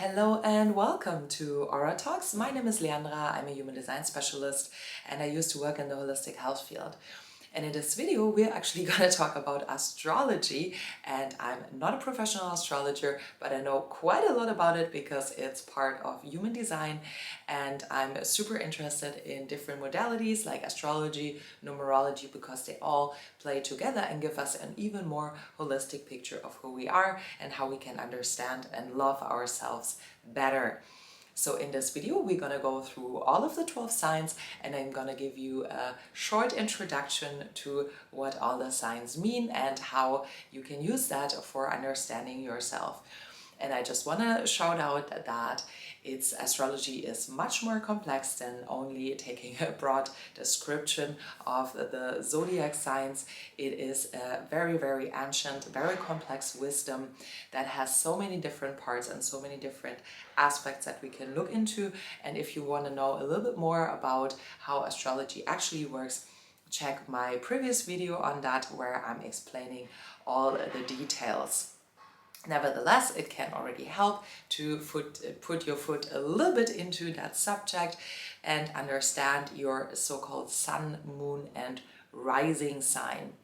Hello and welcome to Aura Talks. My name is Leandra, I'm a human design specialist and I used to work in the holistic health field. And in this video, we're actually going to talk about astrology, and I'm not a professional astrologer, but I know quite a lot about it because it's part of human design, and I'm super interested in different modalities like astrology, numerology, because they all play together and give us an even more holistic picture of who we are and how we can understand and love ourselves better. So in this video, we're going to go through all of the 12 signs, and I'm going to give you a short introduction to what all the signs mean and how you can use that for understanding yourself. And I just want to shout out that astrology is much more complex than only taking a broad description of the zodiac signs. It is a very, very ancient, very complex wisdom that has so many different parts and so many different aspects that we can look into. And if you want to know a little bit more about how astrology actually works, check my previous video on that, where I'm explaining all the details. Nevertheless, it can already help to put your foot a little bit into that subject and understand your so-called sun, moon, and rising sign,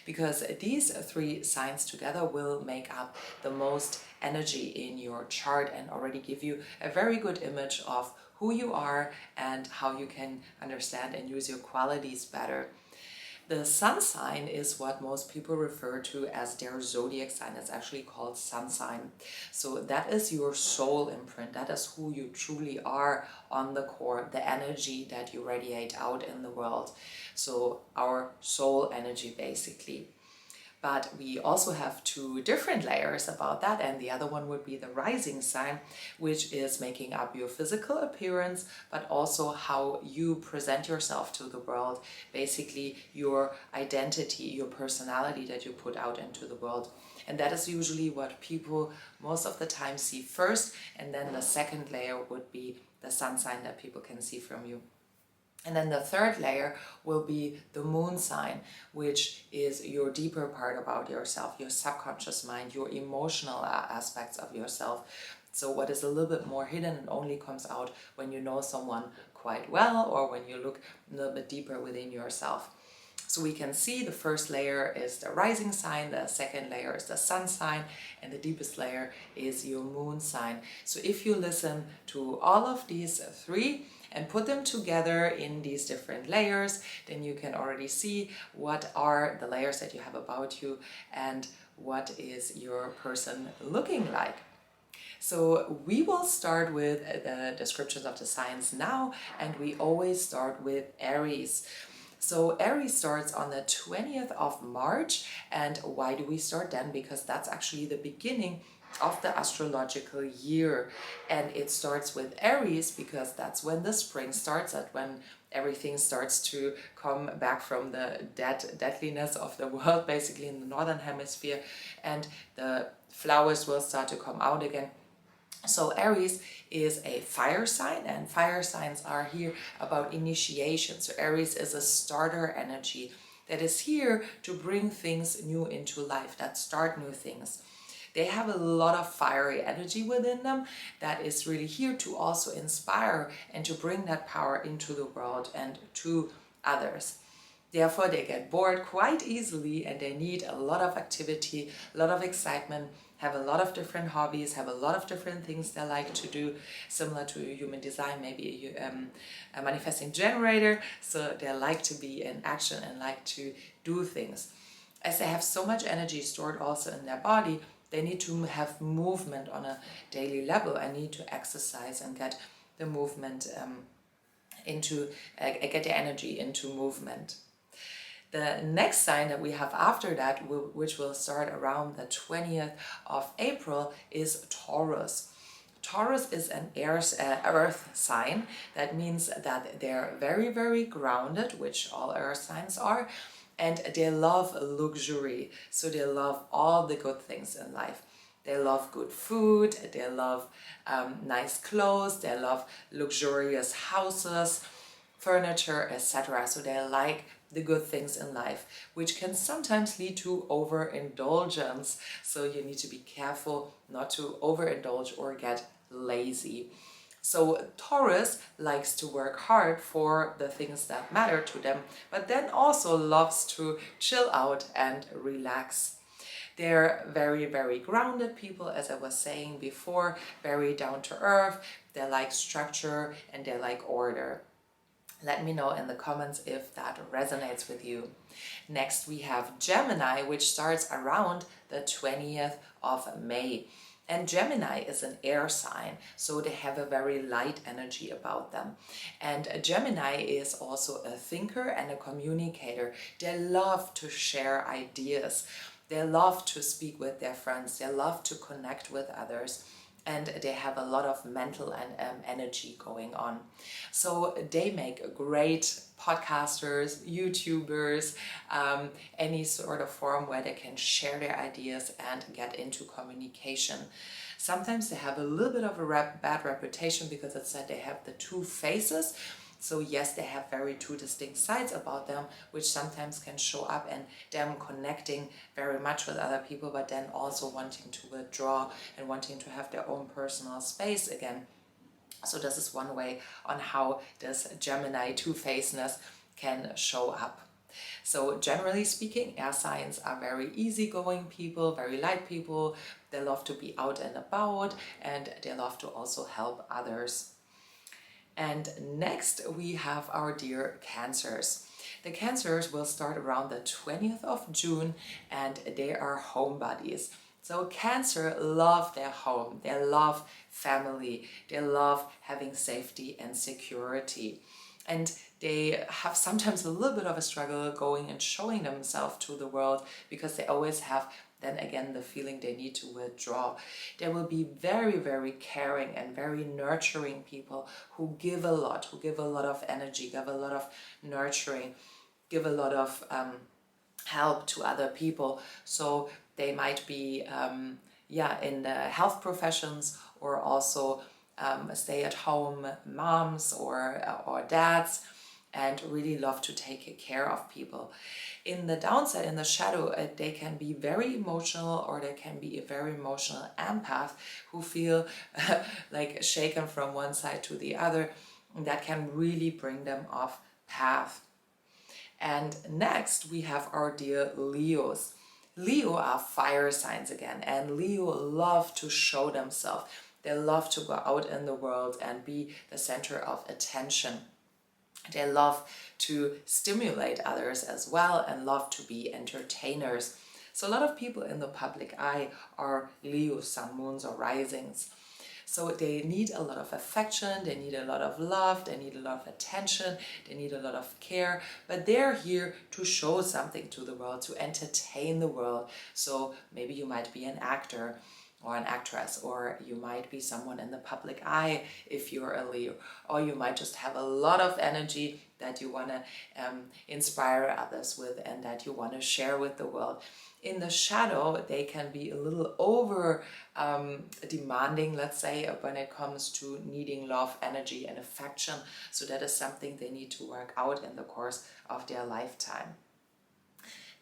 because these three signs together will make up the most energy in your chart and already give you a very good image of who you are and how you can understand and use your qualities better. The sun sign is what most people refer to as their zodiac sign. It's actually called sun sign. So that is your soul imprint. That is who you truly are on the core, the energy that you radiate out in the world. So our soul energy, basically. But we also have two different layers about that, and the other one would be the rising sign, which is making up your physical appearance, but also how you present yourself to the world, basically your identity, your personality that you put out into the world. And that is usually what people most of the time see first, and then the second layer would be the sun sign that people can see from you. And then the third layer will be the moon sign, which is your deeper part about yourself, your subconscious mind, your emotional aspects of yourself. So what is a little bit more hidden and only comes out when you know someone quite well, or when you look a little bit deeper within yourself. So we can see the first layer is the rising sign, the second layer is the sun sign, and the deepest layer is your moon sign. So if you listen to all of these three and put them together in these different layers, then you can already see what are the layers that you have about you and what is your person looking like. So we will start with the descriptions of the signs now, and we always start with Aries. So Aries starts on the 20th of March, and why do we start then? Because that's actually the beginning of the astrological year, and it starts with Aries because that's when the spring starts, at when everything starts to come back from the deadliness of the world, basically in the northern hemisphere, and the flowers will start to come out again. So Aries is a fire sign, and fire signs are here about initiation. So Aries is a starter energy that is here to bring things new into life, that start new things. They have a lot of fiery energy within them that is really here to also inspire and to bring that power into the world and to others. Therefore, they get bored quite easily, and they need a lot of activity, a lot of excitement, have a lot of different hobbies, have a lot of different things they like to do, similar to human design, maybe a manifesting generator. So they like to be in action and like to do things. As they have so much energy stored also in their body, they need to have movement on a daily level and need to exercise and get the movement get the energy into movement. The next sign that we have after that, which will start around the 20th of April, is Taurus. Taurus is an earth sign. That means that they're very, very grounded, which all earth signs are, and they love luxury. So they love all the good things in life. They love good food, they love nice clothes, they love luxurious houses, furniture, etc. So they like the good things in life, which can sometimes lead to overindulgence. So you need to be careful not to overindulge or get lazy. So Taurus likes to work hard for the things that matter to them, but then also loves to chill out and relax. They're very, very grounded people, as I was saying before, very down to earth. They like structure and they like order. Let me know in the comments if that resonates with you. Next, we have Gemini, which starts around the 20th of May. And Gemini is an air sign, so they have a very light energy about them. And Gemini is also a thinker and a communicator. They love to share ideas. They love to speak with their friends. They love to connect with others. And they have a lot of mental and energy going on. So they make great podcasters, YouTubers, any sort of forum where they can share their ideas and get into communication. Sometimes they have a little bit of a bad reputation because it's that they have the two faces. So yes, they have very two distinct sides about them, which sometimes can show up in them connecting very much with other people, but then also wanting to withdraw and wanting to have their own personal space again. So this is one way on how this Gemini two-facedness can show up. So generally speaking, air signs are very easygoing people, very light people. They love to be out and about, and they love to also help others. And next we have our dear Cancers. The Cancers will start around the 20th of June and they are homebodies. So Cancer love their home, they love family, they love having safety and security. And they have sometimes a little bit of a struggle going and showing themselves to the world because they always have then again the feeling they need to withdraw. They will be very, very caring and very nurturing people who give a lot of energy, give a lot of nurturing, give a lot of help to other people. So they might be in the health professions or also stay-at-home moms or dads, and really love to take care of people. In the downside, in the shadow, they can be very emotional, or they can be a very emotional empath who feel like shaken from one side to the other. That can really bring them off path. And next we have our dear Leos. Leo are fire signs again, and Leo love to show themselves. They love to go out in the world and be the center of attention. They love to stimulate others as well and love to be entertainers. So a lot of people in the public eye are Leo, sun, moons or risings. So they need a lot of affection, they need a lot of love, they need a lot of attention, they need a lot of care, but they're here to show something to the world, to entertain the world. So maybe you might be an actor or an actress, or you might be someone in the public eye if you're a Leo, or you might just have a lot of energy that you want to inspire others with and that you want to share with the world. In the shadow, they can be a little over demanding, let's say, when it comes to needing love, energy and affection. So that is something they need to work out in the course of their lifetime.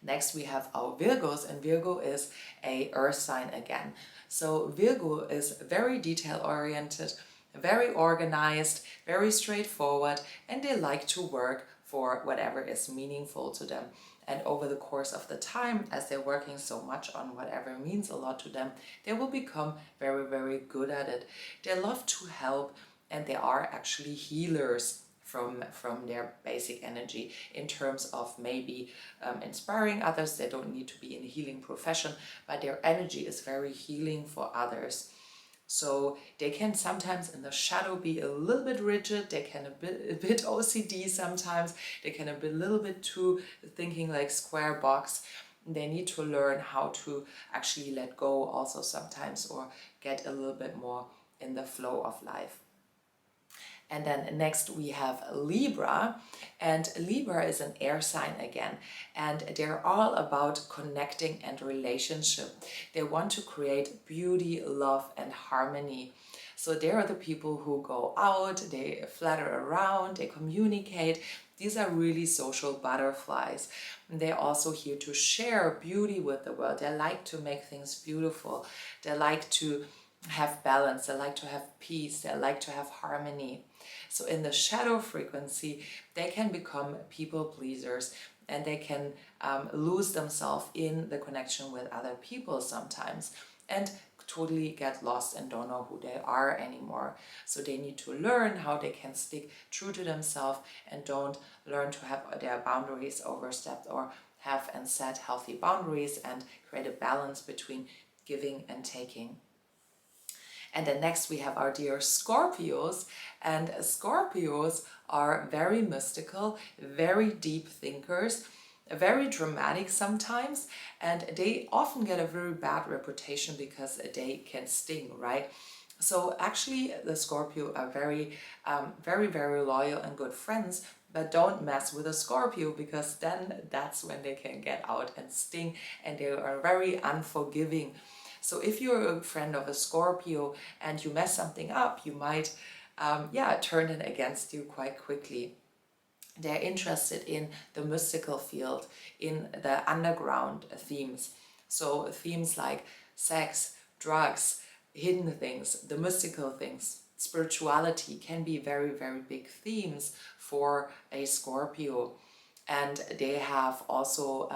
Next we have our Virgos, and Virgo is a earth sign again. So Virgo is very detail oriented, very organized, very straightforward, and they like to work for whatever is meaningful to them. And over the course of the time, as they're working so much on whatever means a lot to them, they will become very, very good at it. They love to help, and they are actually healers from their basic energy in terms of maybe inspiring others. They don't need to be in a healing profession, but their energy is very healing for others. So they can sometimes in the shadow be a little bit rigid, they can a bit OCD sometimes, they can be a little bit too thinking like square box. They need to learn how to actually let go also sometimes, or get a little bit more in the flow of life. And then next we have Libra, and Libra is an air sign again, and they're all about connecting and relationship. They want to create beauty, love and harmony. So they are the people who go out, they flatter around, they communicate. These are really social butterflies. They're also here to share beauty with the world. They like to make things beautiful. They like to have balance, they like to have peace, they like to have harmony. So in the shadow frequency, they can become people pleasers, and they can lose themselves in the connection with other people sometimes, and totally get lost and don't know who they are anymore. So they need to learn how they can stick true to themselves and don't learn to have their boundaries overstepped, or have and set healthy boundaries and create a balance between giving and taking. And then next we have our dear Scorpios, and Scorpios are very mystical, very deep thinkers, very dramatic sometimes, and they often get a very bad reputation because they can sting, right? So actually the Scorpio are very loyal and good friends, but don't mess with a Scorpio, because then that's when they can get out and sting, and they are very unforgiving. So if you're a friend of a Scorpio and you mess something up, you might turn it against you quite quickly. They're interested in the mystical field, in the underground themes. So themes like sex, drugs, hidden things, the mystical things, spirituality can be very big themes for a Scorpio. And they have also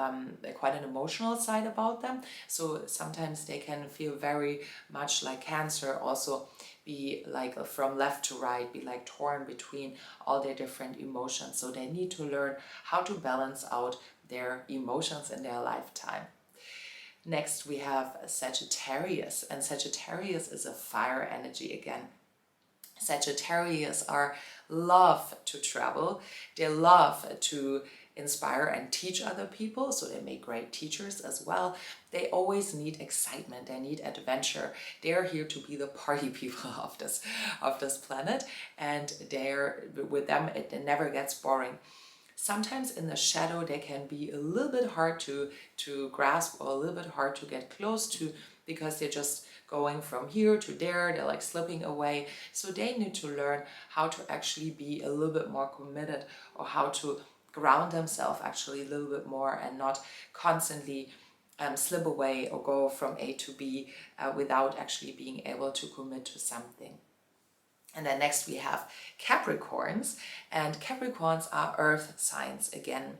quite an emotional side about them. So sometimes they can feel very much like Cancer, also be like from left to right, be like torn between all their different emotions. So they need to learn how to balance out their emotions in their lifetime. Next we have Sagittarius, and Sagittarius is a fire energy again. Sagittarius love to travel, they love to inspire and teach other people, so they make great teachers as well. They always need excitement, they need adventure. They're here to be the party people of this planet, and with them it never gets boring. Sometimes in the shadow they can be a little bit hard to grasp, or a little bit hard to get close to, because they're just going from here to there, they're like slipping away. So they need to learn how to actually be a little bit more committed, or how to ground themselves actually a little bit more, and not constantly slip away or go from A to B without actually being able to commit to something. And then next we have Capricorns, and Capricorns are earth signs again.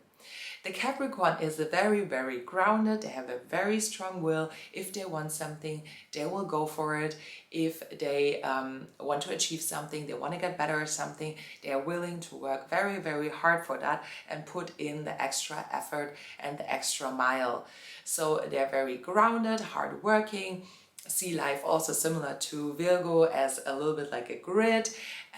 The Capricorn is very grounded, they have a very strong will. If they want something, they will go for it. If they want to achieve something, they want to get better at something, they are willing to work very hard for that and put in the extra effort and the extra mile. So they're very grounded, hardworking, see life also similar to Virgo as a little bit like a grid,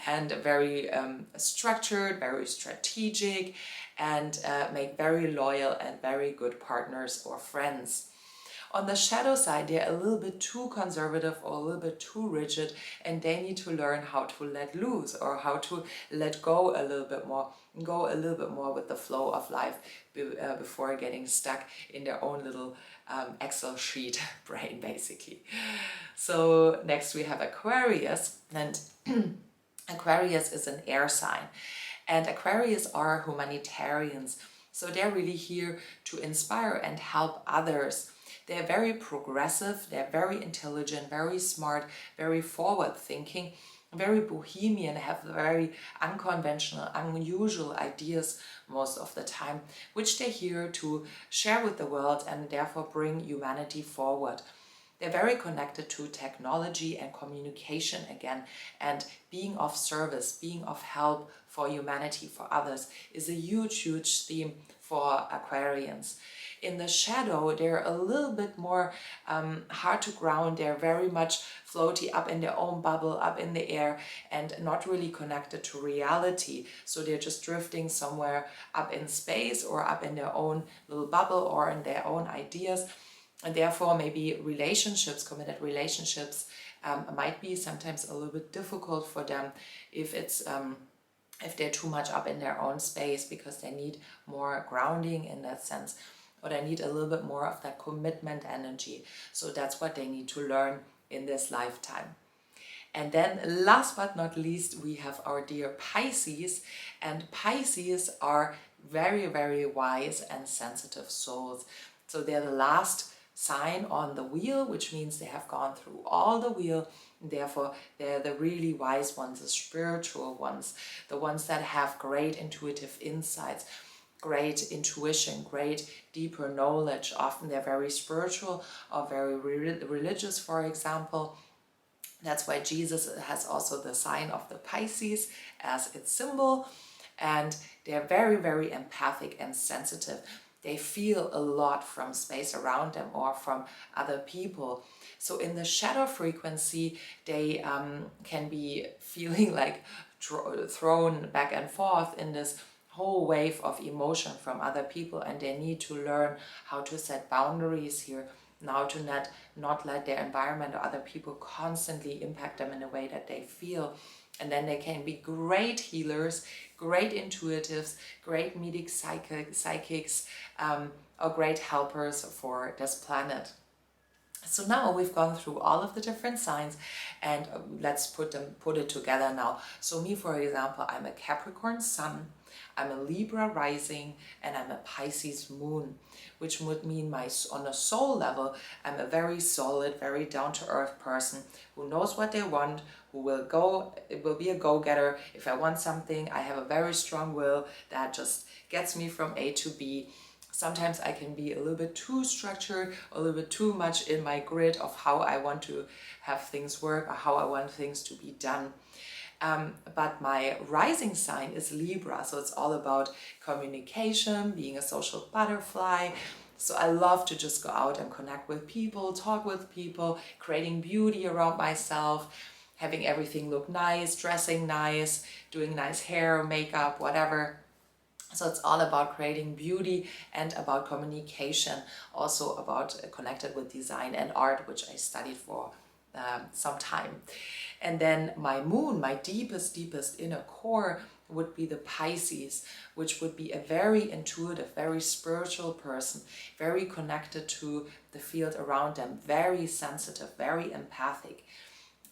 and very structured, very strategic, and make very loyal and very good partners or friends. On the shadow side, they're a little bit too conservative or a little bit too rigid, and they need to learn how to let loose, or how to let go a little bit more, go a little bit more with the flow of life before getting stuck in their own little Excel sheet brain, basically. So next we have Aquarius, and Aquarius is an air sign, and Aquarius are humanitarians. So they're really here to inspire and help others. They're very progressive, they're very intelligent, very smart, very forward thinking, very bohemian, have very unconventional, unusual ideas most of the time, which they're here to share with the world and therefore bring humanity forward. They're very connected to technology and communication again, and being of service, being of help for humanity, for others, is a huge theme for Aquarians. In the shadow, they're a little bit more hard to ground. They're very much floaty, up in their own bubble, up in the air, and not really connected to reality. So they're just drifting somewhere up in space, or up in their own little bubble, or in their own ideas. And therefore maybe relationships, committed relationships, might be sometimes a little bit difficult for them if they're too much up in their own space, because they need more grounding in that sense, or they need a little bit more of that commitment energy. So that's what they need to learn in this lifetime. And then last but not least, we have our dear Pisces, and Pisces are very wise and sensitive souls. So they're the last sign on the wheel, which means they have gone through all the wheel. And therefore, they're the really wise ones, the spiritual ones, the ones that have great intuitive insights, great intuition, great deeper knowledge. Often they're very spiritual or very religious, for example. That's why Jesus has also the sign of the Pisces as its symbol. And they're very, very empathic and sensitive. They feel a lot from space around them or from other people. So in the shadow frequency, they can be feeling like thrown back and forth in this whole wave of emotion from other people, and they need to learn how to set boundaries here, now to not let their environment or other people constantly impact them in a way that they feel. And then they can be great healers, great intuitives, great medic psychics, or great helpers for this planet. So now we've gone through all of the different signs, and let's put it together now. So me, for example, I'm a Capricorn sun, I'm a Libra rising, and I'm a Pisces moon, which would mean on a soul level, I'm a very solid, very down-to-earth person who knows what they want, who will be a go-getter. If I want something, I have a very strong will that just gets me from A to B. Sometimes I can be a little bit too structured, a little bit too much in my grid of how I want to have things work or how I want things to be done. But my rising sign is Libra, so it's all about communication, being a social butterfly. So I love to just go out and connect with people, talk with people, creating beauty around myself, having everything look nice, dressing nice, doing nice hair, makeup, whatever. So it's all about creating beauty and about communication, also about connected with design and art, which I studied for some time. And then my moon, my deepest inner core, would be the Pisces, which would be a very intuitive, very spiritual person, very connected to the field around them, very sensitive, very empathic.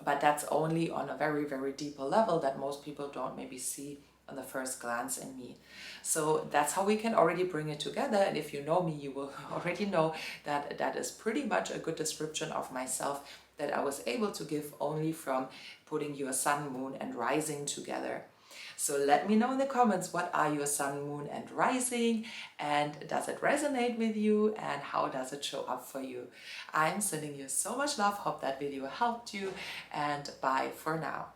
But that's only on a very, very deeper level that most people don't maybe see on the first glance in me. So that's how we can already bring it together. And if you know me, you will already know that that is pretty much a good description of myself that I was able to give only from putting your sun, moon and rising together. So let me know in the comments, what are your sun, moon and rising, and does it resonate with you, and how does it show up for you? I'm sending you so much love, hope that video helped you, and bye for now.